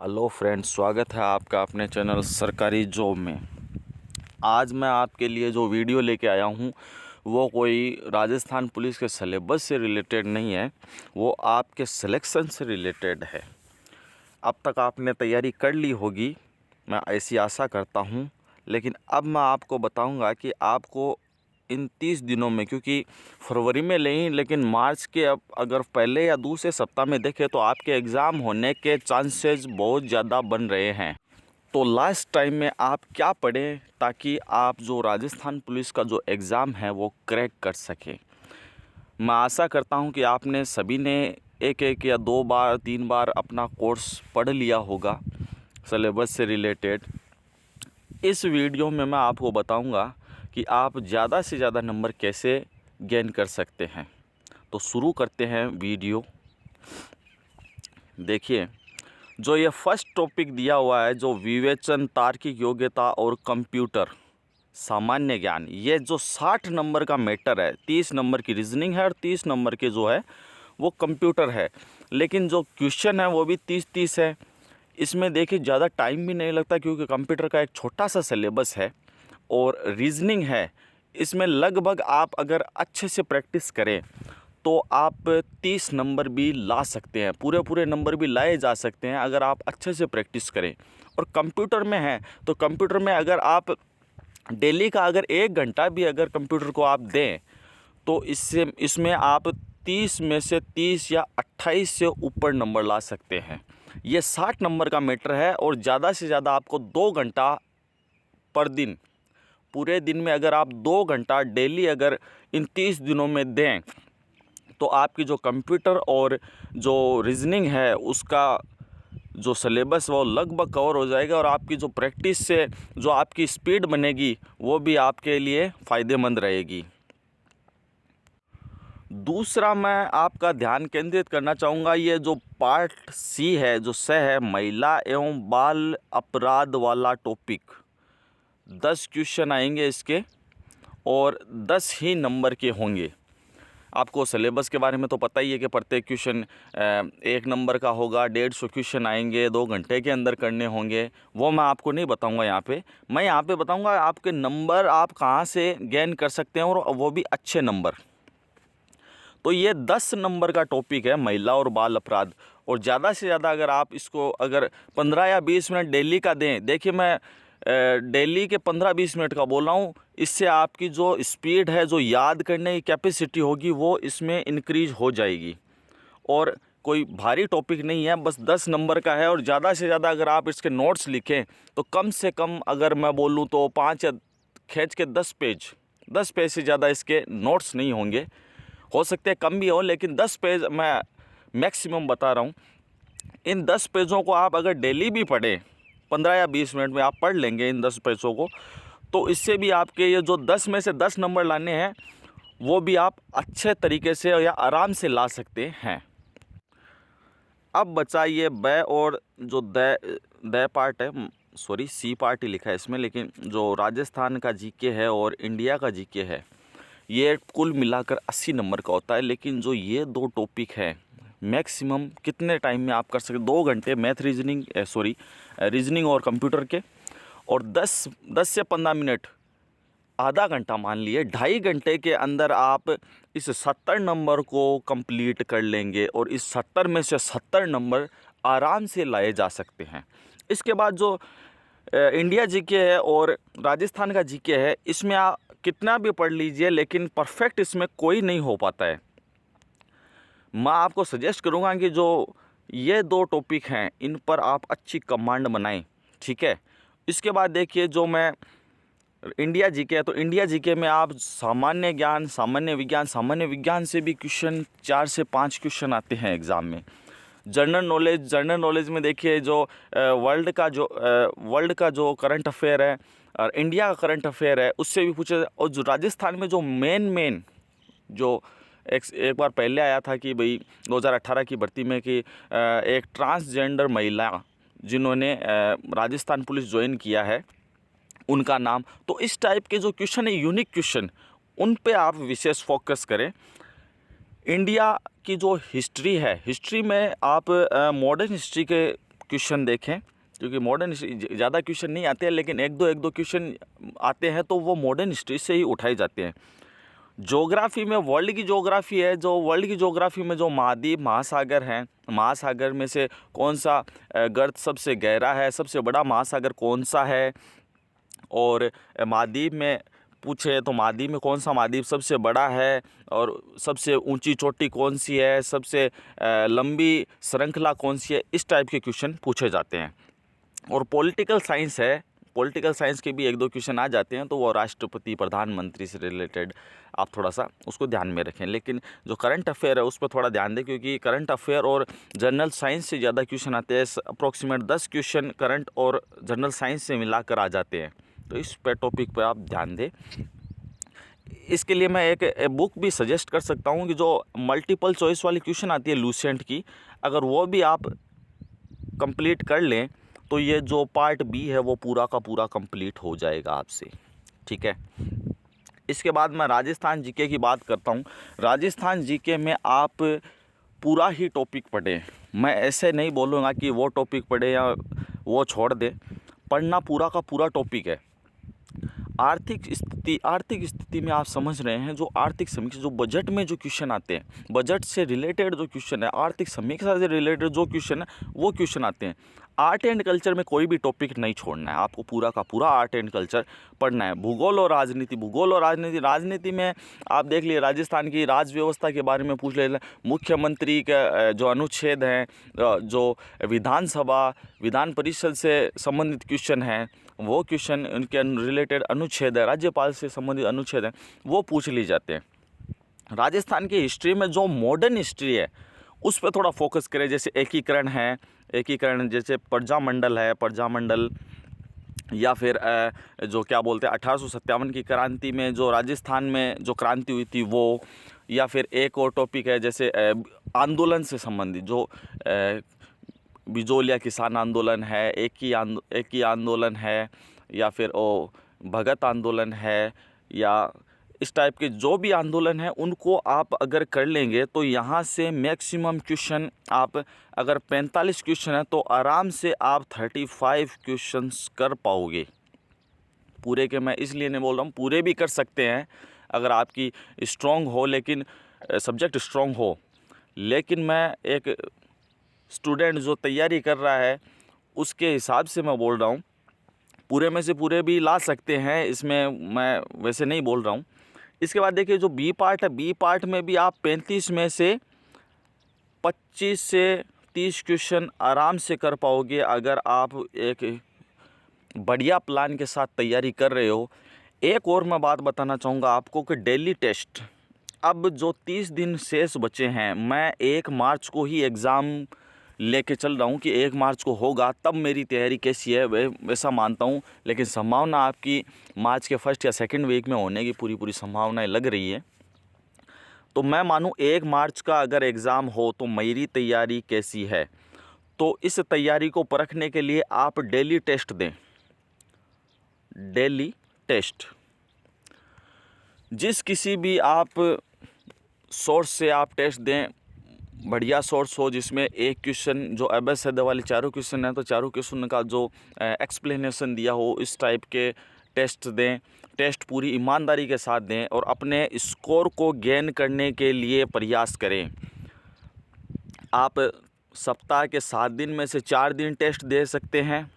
Hello friends, स्वागत है आपका अपने चैनल सरकारी जॉब में। आज मैं आपके लिए जो वीडियो लेके आया हूँ वो कोई राजस्थान पुलिस के सिलेबस से रिलेटेड नहीं है, वो आपके सिलेक्शन से रिलेटेड है। अब तक आपने तैयारी कर ली होगी, मैं ऐसी आशा करता हूँ। लेकिन अब मैं आपको बताऊँगा कि आपको इन 30 दिनों में, क्योंकि फरवरी में नहीं लेकिन मार्च के अब अगर पहले या दूसरे सप्ताह में देखें तो आपके एग्ज़ाम होने के चांसेस बहुत ज़्यादा बन रहे हैं। तो लास्ट टाइम में आप क्या पढ़ें ताकि आप जो राजस्थान पुलिस का जो एग्ज़ाम है वो क्रैक कर सकें। मैं आशा करता हूं कि आपने सभी ने एक या 2 बार 3 बार अपना कोर्स पढ़ लिया होगा सिलेबस से रिलेटेड। इस वीडियो में मैं आपको बताऊंगा कि आप ज़्यादा से ज़्यादा नंबर कैसे गेन कर सकते हैं। तो शुरू करते हैं वीडियो। देखिए, जो ये फर्स्ट टॉपिक दिया हुआ है, जो विवेचन, तार्किक योग्यता और कंप्यूटर सामान्य ज्ञान, ये जो 60 नंबर का मैटर है, 30 नंबर की रीजनिंग है और 30 नंबर के जो है वो कंप्यूटर है। लेकिन जो क्वेश्चन है वो भी 30-30 है। इसमें देखिए ज़्यादा टाइम भी नहीं लगता, क्योंकि कंप्यूटर का एक छोटा सा सिलेबस है और रीजनिंग है। इसमें लगभग आप अगर अच्छे से प्रैक्टिस करें तो आप 30 नंबर भी ला सकते हैं, पूरे नंबर भी लाए जा सकते हैं अगर आप अच्छे से प्रैक्टिस करें। और कंप्यूटर में है तो कंप्यूटर में अगर आप डेली का अगर 1 घंटा भी अगर कंप्यूटर को आप दें तो इसमें आप 30 में से 30 या 28 से ऊपर नंबर ला सकते हैं। ये 60 नंबर का मैटर है और ज़्यादा से ज़्यादा आपको 2 घंटा पर दिन, पूरे दिन में अगर आप 2 घंटा डेली अगर इन 30 दिनों में दें तो आपकी जो कंप्यूटर और जो रीजनिंग है उसका जो सिलेबस वो लगभग कवर हो जाएगा और आपकी जो प्रैक्टिस से जो आपकी स्पीड बनेगी वो भी आपके लिए फ़ायदेमंद रहेगी। दूसरा मैं आपका ध्यान केंद्रित करना चाहूँगा, ये जो पार्ट सी है, जो स है, महिला एवं बाल अपराध वाला टॉपिक। 10 क्वेश्चन आएंगे इसके और 10 ही नंबर के होंगे। आपको सिलेबस के बारे में तो पता ही है कि प्रत्येक क्वेश्चन 1 नंबर का होगा, 150 क्वेश्चन आएंगे, 2 घंटे के अंदर करने होंगे। वो मैं आपको नहीं बताऊंगा यहाँ पे। मैं यहाँ पे बताऊंगा आपके नंबर आप कहाँ से गेन कर सकते हैं और वो भी अच्छे नंबर। तो ये 10 नंबर का टॉपिक है, महिला और बाल अपराध। और ज़्यादा से ज़्यादा अगर आप इसको अगर 15 या 20 मिनट डेली का दें, देखिए मैं डेली के 15-20 मिनट का बोल रहा हूँ, इससे आपकी जो स्पीड है, जो याद करने की कैपेसिटी होगी वो इसमें इंक्रीज हो जाएगी। और कोई भारी टॉपिक नहीं है, बस 10 नंबर का है। और ज़्यादा से ज़्यादा अगर आप इसके नोट्स लिखें तो कम से कम अगर मैं बोलूँ तो 5 या खींच के 10 पेज से ज़्यादा इसके नोट्स नहीं होंगे। हो सकते हैं कम भी हो, लेकिन 10 पेज मैं मैक्सिमम बता रहा हूँ। इन 10 पेजों को आप अगर डेली भी पढ़ें, 15 या 20 मिनट में आप पढ़ लेंगे इन 10 पेजों को, तो इससे भी आपके ये जो 10 में से 10 नंबर लाने हैं वो भी आप अच्छे तरीके से या आराम से ला सकते हैं। अब बचा ये ब और जो द पार्ट है, सॉरी सी पार्ट ही लिखा है इसमें, लेकिन जो राजस्थान का जीके है और इंडिया का जीके है ये कुल मिलाकर 80 नंबर का होता है। लेकिन जो ये 2 टॉपिक है मैक्सिमम कितने टाइम में आप कर सकते, 2 घंटे मैथ रीजनिंग और कंप्यूटर के, और 10 से 15 मिनट, आधा घंटा मान लिए, 2.5 घंटे के अंदर आप इस 70 नंबर को कंप्लीट कर लेंगे और इस 70 में से 70 नंबर आराम से लाए जा सकते हैं। इसके बाद जो इंडिया जीके है और राजस्थान का जीके है, इसमें आप कितना भी पढ़ लीजिए लेकिन परफेक्ट इसमें कोई नहीं हो पाता है। मैं आपको सजेस्ट करूँगा कि जो ये 2 टॉपिक हैं इन पर आप अच्छी कमांड बनाएं, ठीक है। इसके बाद देखिए, जो मैं इंडिया जीके है तो इंडिया जीके में आप सामान्य ज्ञान, सामान्य विज्ञान से भी क्वेश्चन 4 से 5 क्वेश्चन आते हैं एग्ज़ाम में। जनरल नॉलेज में देखिए जो वर्ल्ड का जो करंट अफेयर है और इंडिया का करंट अफेयर है उससे भी पूछे। और जो राजस्थान में जो मेन जो एक बार पहले आया था कि भाई 2018 की भर्ती में कि एक ट्रांसजेंडर महिला जिन्होंने राजस्थान पुलिस ज्वाइन किया है उनका नाम, तो इस टाइप के जो क्वेश्चन है, यूनिक क्वेश्चन, उन पे आप विशेष फोकस करें। इंडिया की जो हिस्ट्री है, हिस्ट्री में आप मॉडर्न हिस्ट्री के क्वेश्चन देखें, क्योंकि मॉडर्न हिस्ट्री ज़्यादा क्वेश्चन नहीं आते हैं, लेकिन एक दो क्वेश्चन आते हैं तो वो मॉडर्न हिस्ट्री से ही उठाए जाते हैं। ज्योग्राफी में वर्ल्ड की ज्योग्राफी है, जो वर्ल्ड की ज्योग्राफी में जो महाद्वीप महासागर हैं, महासागर में से कौन सा गर्त सबसे गहरा है, सबसे बड़ा महासागर कौन सा है, और महाद्वीप में पूछे तो महाद्वीप में कौन सा महाद्वीप सबसे बड़ा है, और सबसे ऊंची चोटी कौन सी है, सबसे लंबी श्रृंखला कौन सी है, इस टाइप के क्वेश्चन पूछे जाते हैं। और पॉलिटिकल साइंस है, पॉलिटिकल साइंस के भी एक दो क्वेश्चन आ जाते हैं, तो वो राष्ट्रपति प्रधानमंत्री से रिलेटेड आप थोड़ा सा उसको ध्यान में रखें। लेकिन जो करंट अफेयर है उस पर थोड़ा ध्यान दें, क्योंकि करंट अफेयर और जनरल साइंस से ज़्यादा क्वेश्चन आते हैं। अप्रॉक्सीमेट 10 क्वेश्चन करंट और जनरल साइंस से मिलाकर आ जाते हैं, तो इस पे टॉपिक पर आप ध्यान दें। इसके लिए मैं एक बुक भी सजेस्ट कर सकता हूँ कि जो मल्टीपल चॉइस वाली क्वेश्चन आती है लूसेंट की, अगर वो भी आप कंप्लीट कर लें तो ये जो पार्ट बी है वो पूरा का पूरा कंप्लीट हो जाएगा आपसे, ठीक है। इसके बाद मैं राजस्थान जीके की बात करता हूँ। राजस्थान जीके में आप पूरा ही टॉपिक पढ़ें, मैं ऐसे नहीं बोलूँगा कि वो टॉपिक पढ़े या वो छोड़ दे, पढ़ना पूरा का पूरा टॉपिक है। आर्थिक स्थिति में आप समझ रहे हैं, जो आर्थिक समीक्षा, जो बजट में जो क्वेश्चन आते हैं, बजट से रिलेटेड जो क्वेश्चन है, आर्थिक समीक्षा से रिलेटेड जो क्वेश्चन है वो क्वेश्चन आते हैं। आर्ट एंड कल्चर में कोई भी टॉपिक नहीं छोड़ना है, आपको पूरा का पूरा आर्ट एंड कल्चर पढ़ना है। भूगोल और राजनीति, राजनीति में आप देख लिए राजस्थान की राज व्यवस्था के बारे में पूछ ले, मुख्यमंत्री के जो अनुच्छेद हैं, जो विधानसभा विधान परिषद से संबंधित क्वेश्चन हैं, वो क्वेश्चन उनके रिलेटेड अनुच्छेद है, राज्यपाल से संबंधित अनुच्छेद हैं, वो पूछ लिए जाते हैं। राजस्थान की हिस्ट्री में जो मॉडर्न हिस्ट्री है उस पर थोड़ा फोकस करें, जैसे एकीकरण जैसे प्रजामंडल है, प्रजामंडल, या फिर जो क्या बोलते हैं 1857 की क्रांति में जो राजस्थान में जो क्रांति हुई थी वो, या फिर एक और टॉपिक है जैसे आंदोलन से संबंधित जो बिजोलिया किसान आंदोलन है, एक ही आंदोलन है, या फिर ओ भगत आंदोलन है, या इस टाइप के जो भी आंदोलन है उनको आप अगर कर लेंगे तो यहाँ से मैक्सिमम क्वेश्चन आप, अगर 45 क्वेश्चन है तो आराम से आप 35 क्वेश्चंस कर पाओगे पूरे के। मैं इसलिए नहीं बोल रहा हूँ, पूरे भी कर सकते हैं अगर आपकी स्ट्रॉन्ग हो, लेकिन सब्जेक्ट स्ट्रॉन्ग हो, लेकिन मैं एक स्टूडेंट जो तैयारी कर रहा है उसके हिसाब से मैं बोल रहा हूँ, पूरे में से पूरे भी ला सकते हैं, इसमें मैं वैसे नहीं बोल रहा हूँ। इसके बाद देखिए जो बी पार्ट है, बी पार्ट में भी आप 35 में से 25 से 30 क्वेश्चन आराम से कर पाओगे अगर आप एक बढ़िया प्लान के साथ तैयारी कर रहे हो। एक और मैं बात बताना चाहूँगा आपको कि डेली टेस्ट, अब जो 30 दिन शेष बचे हैं, मैं 1 मार्च को ही एग्ज़ाम लेके चल रहा हूँ कि 1 मार्च को होगा, तब मेरी तैयारी कैसी है वैसा मानता हूँ, लेकिन संभावना आपकी मार्च के फर्स्ट या सेकंड वीक में होने की पूरी संभावनाएं लग रही है। तो मैं मानूँ 1 मार्च का अगर एग्ज़ाम हो तो मेरी तैयारी कैसी है, तो इस तैयारी को परखने के लिए आप डेली टेस्ट दें। डेली टेस्ट जिस किसी भी आप सोर्स से आप टेस्ट दें, बढ़िया सोर्स हो जिसमें एक क्वेश्चन जो अबैध वाले चारों क्वेश्चन हैं तो चारों क्वेश्चन का जो एक्सप्लेनेशन दिया हो, इस टाइप के टेस्ट दें। टेस्ट पूरी ईमानदारी के साथ दें और अपने स्कोर को गेन करने के लिए प्रयास करें। आप सप्ताह के 7 दिन में से 4 दिन टेस्ट दे सकते हैं,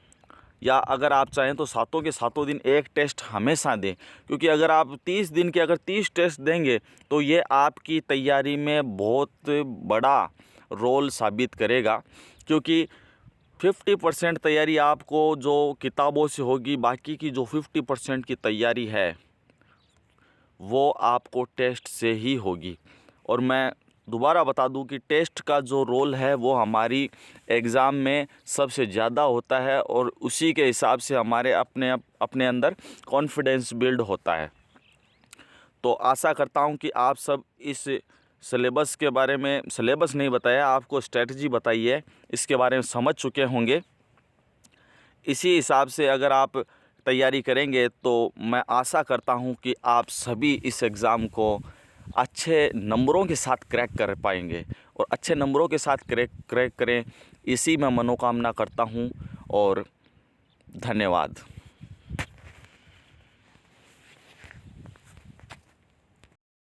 या अगर आप चाहें तो सातों के सातों दिन एक टेस्ट हमेशा दें, क्योंकि अगर आप 30 दिन के अगर 30 टेस्ट देंगे तो ये आपकी तैयारी में बहुत बड़ा रोल साबित करेगा, क्योंकि 50% तैयारी आपको जो किताबों से होगी, बाकी की जो 50% की तैयारी है वो आपको टेस्ट से ही होगी। और मैं दोबारा बता दूं कि टेस्ट का जो रोल है वो हमारी एग्ज़ाम में सबसे ज़्यादा होता है, और उसी के हिसाब से हमारे अपने अंदर कॉन्फिडेंस बिल्ड होता है। तो आशा करता हूं कि आप सब इस सिलेबस के बारे में, सिलेबस नहीं बताया आपको, स्ट्रेटजी बताई है, इसके बारे में समझ चुके होंगे। इसी हिसाब से अगर आप तैयारी करेंगे तो मैं आशा करता हूं कि आप सभी इस एग्ज़ाम को अच्छे नंबरों के साथ क्रैक कर पाएंगे, और अच्छे नंबरों के साथ क्रैक करें इसी मैं मनोकामना करता हूँ और धन्यवाद।